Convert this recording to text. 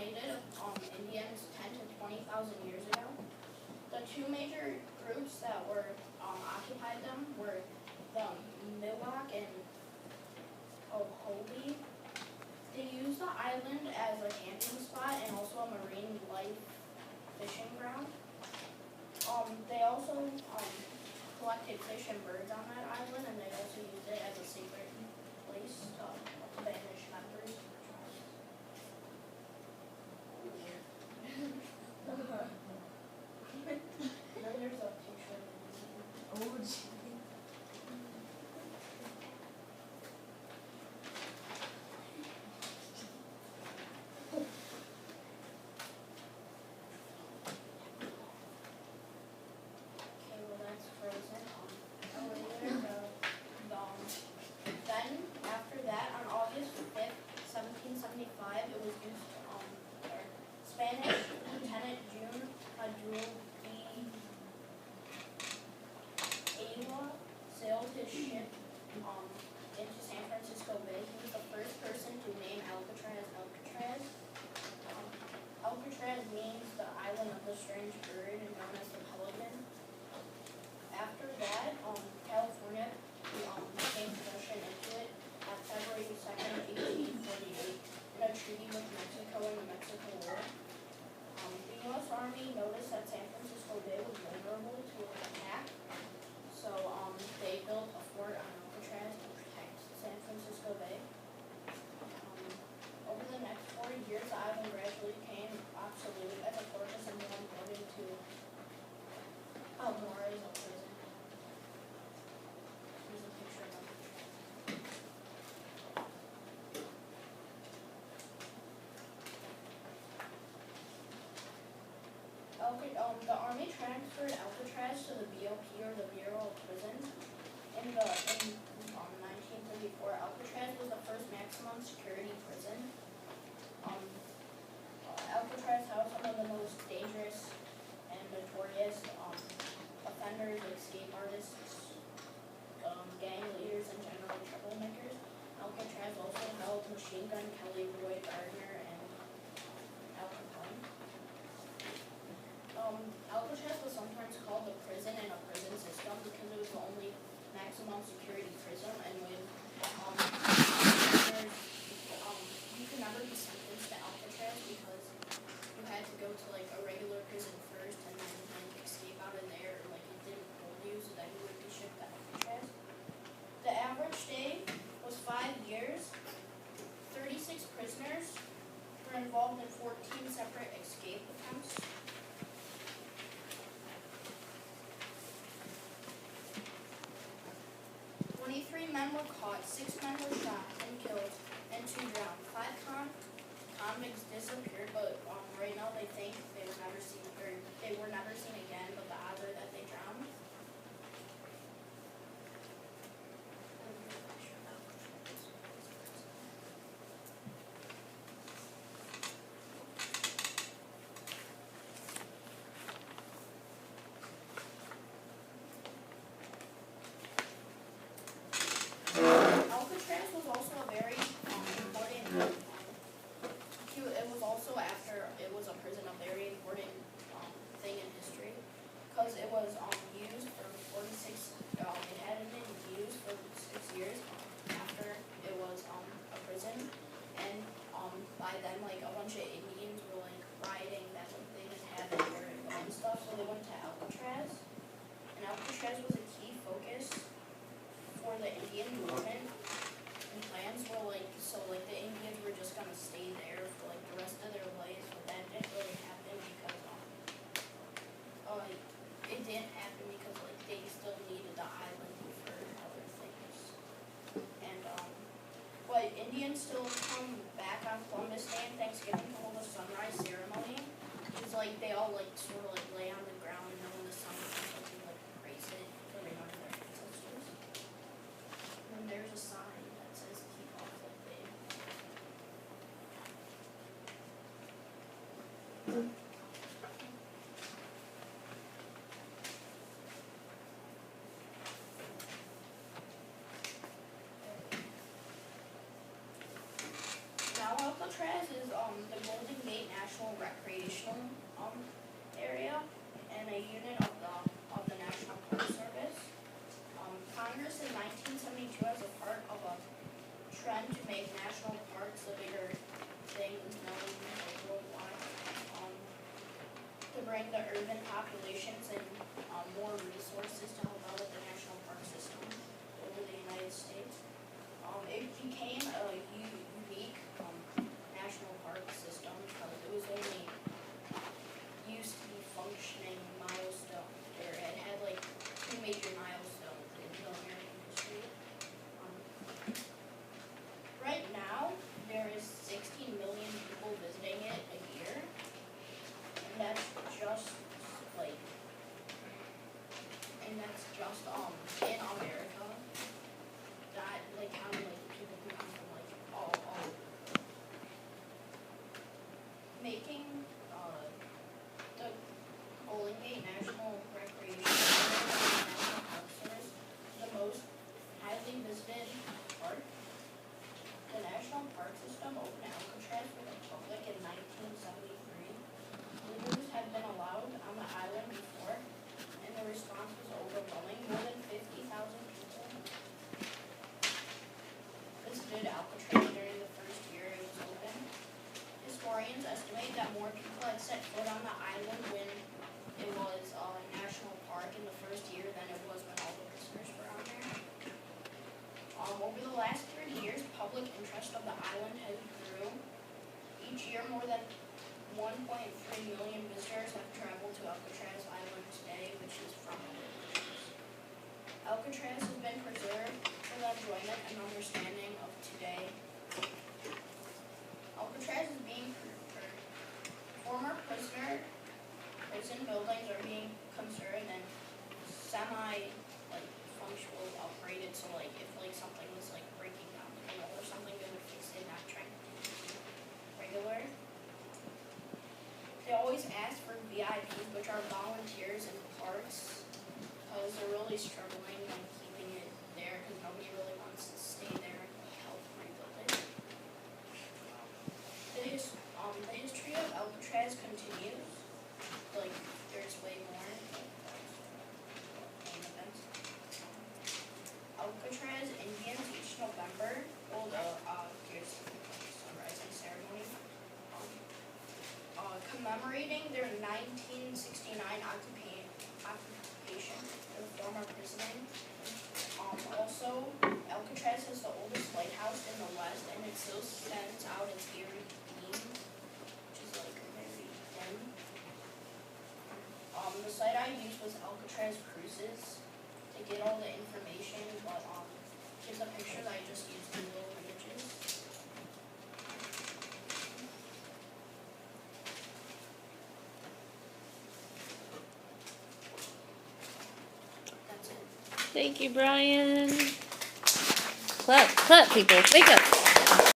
exterminated Indians 10 to 20,000 years ago. The two major groups that were occupied them were the Miwok and Ohobi. They used the island as a camping spot and also a marine life fishing ground. They also collected fish and birds on that island, and they also used it as a sacred place to banish members. Now there's a picture. Oh, gee. Okay, well that's frozen. Then after that, on August 5th, 1775, it was used. Spanish Lieutenant June Abdul Ava sailed his ship into San Francisco Bay. He was the first person to name Alcatraz Alcatraz. Alcatraz means the island of the strange bird, known as the pelican. After that, California became possession into it on February 2nd, 1848, in a treaty with Mexico in the Mexican War. The U.S. Army noticed that San Francisco Bay was vulnerable to attack, so they built a fort on Alcatraz to protect San Francisco Bay. Over the next 40 years, the island gradually became obsolete as a fortress and more important to more as a prison. Here's a picture of Alcatraz. The Army transferred Alcatraz to the BOP, or the Bureau of Prisons. In 1934, Alcatraz was the first maximum security prison. Alcatraz housed some of the most dangerous and notorious offenders, escape artists, gang leaders, and general troublemakers. Alcatraz also held Machine Gun Kelly, Roy Gardner, and Al Capone. Alcatraz was sometimes called the prison in a prison system because it was the only maximum security prison, and when you could never be sentenced to Alcatraz because you had to go to like a regular prison first and then escape out of there, or like it didn't hold you, so then you would be shipped to Alcatraz. The average stay was 5 years. 36 prisoners were involved in 14 separate escape attempts. 23 men were caught, 6 men were shot and killed, and 2 drowned. 5 convicts disappeared, but right now they think they were never seen again, but the odds are that they drowned. Alcatraz was also a very important. It was also, after it was a prison, a very important thing in history, because it was used for 46. It hadn't been used for 6 years after it was a prison, and by then like a bunch of Indians were like rioting that like they didn't have their gun stuff, so they went to Alcatraz, and Alcatraz was a key focus for the Indian movement, and plans were like, so like the Indians were just gonna stay there for like the rest of their lives, but that didn't really happen because it didn't happen because like they still needed the island for other things. And but Indians still come back on Columbus Day and Thanksgiving to hold a sunrise ceremony. It's like they all like sort of like lay on the ground and then when the sun comes up they like raise it to remember their ancestors. And there's a sign that says keep off the bay. Now Alcatraz is the Golden Gate national recreational area and a unit of the National Park Service. Congress in 1972, as a part of a trend to make national parks a bigger thing known worldwide, to bring the urban populations and more resources to help out with the national park system over the United States. It became a unique national park system because it was only used to be functioning milestone, or it had like 2 major milestones in the American history. Right now, there is 16 million people visiting it a year, and that's just like, in America. That like how many people who come from like all over. Making the Bowling Gate National Recreation National Park Service the most highly visited park. The National Park System opened Alcatraz for the public in 1973. Visitors have been allowed on the island before, and the response was overwhelming. More than 50,000 people visited Alcatraz during the first year it was open. Historians estimate that more people had set foot on the island when it was a national park in the first year than it was when all the prisoners were on there. Over the last 30 years, public interest of the island has grew. Each year, more than 1.3 million visitors have traveled to Alcatraz Island today, which is from Alcatraz has been preserved for the enjoyment and understanding of today. Alcatraz is being former prison buildings are being conserved and functional upgraded, so like if like something was like breaking down or something, they would fix it, not trying to be regular. They always ask for VIPs, which are volunteers in parks, because they're really struggling and keeping it there because nobody really wants to stay there and help rebuild it. The history of Alcatraz continues. Like, there's way more main events. Alcatraz Indians each November hold a sunrising ceremony, commemorating their 1969 occupation of former prisoning. Also, Alcatraz has the oldest lighthouse in the West, and it still sends out its eerie beam, which is like very thin. The site I used was Alcatraz Cruises to get all the information, but here's a picture that I just used in little images. Thank you, Brian. Clap, clap, people. Wake up.